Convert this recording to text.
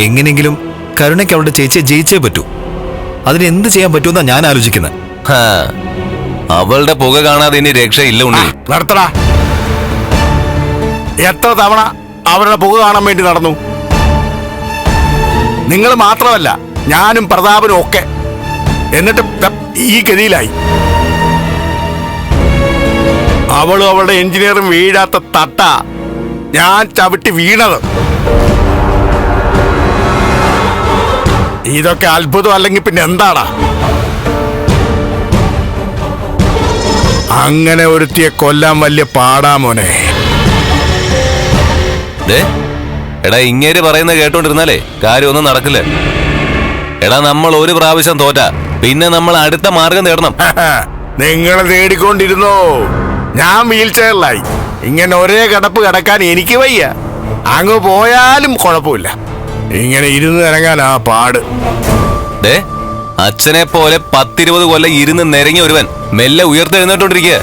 എങ്ങനെയെങ്കിലും കരുണയ്ക്ക് അവളുടെ ചേച്ചിയെ ജയിച്ചേ പറ്റൂ. അതിന് എന്ത് ചെയ്യാൻ പറ്റുമെന്നാ ഞാൻ ആലോചിക്കുന്നത്. അവളുടെ പുക കാണാതെ ഇനി രക്ഷയില്ല ഉണ്ണി. നടത്തടാ. എത്ര തവണ അവരുടെ പുക കാണാൻ വേണ്ടി നടന്നു. നിങ്ങൾ മാത്രമല്ല, ഞാനും പ്രതാപനും ഒക്കെ. എന്നിട്ട് ഈ ഗതിയിലായി. അവളും അവളുടെ എഞ്ചിനീയറും വീഴാത്ത തട്ട ഞാൻ ചവിട്ടി വീണത്. ഇതൊക്കെ അത്ഭുതം അല്ലെങ്കിൽ പിന്നെ എന്താടാ? അങ്ങനെ ഒരുത്തിയെ കൊല്ലാൻ വലിയ പാടാ മോനെ. എടാ, ഇങ്ങേര് പറയുന്നത് കേട്ടോണ്ടിരുന്നാലേ കാര്യമൊന്നും നടക്കില്ല. എടാ, നമ്മൾ ഒരു പ്രാവശ്യം തോറ്റ പിന്നെ നമ്മൾ അടുത്ത മാർഗം തേടണം. നിങ്ങൾ തേടിക്കൊണ്ടിരുന്നോ? ഞാൻ വീൽ ചെയറിലായി. ഇങ്ങനെ ഒരേ കിടപ്പ് കിടക്കാൻ എനിക്ക് വയ്യ. അങ്ങ് പോയാലും കുഴപ്പമില്ല. ഇങ്ങനെ ഇരുന്ന് ഇറങ്ങാൻ ആ പാട്. അച്ഛനെ പോലെ 10-20 കൊല്ലം ഇരുന്ന് നിരങ്ങി ഒരുവൻ മെല്ലെ ഉയർത്തെഴുന്നേട്ടോണ്ടിരിക്കുക.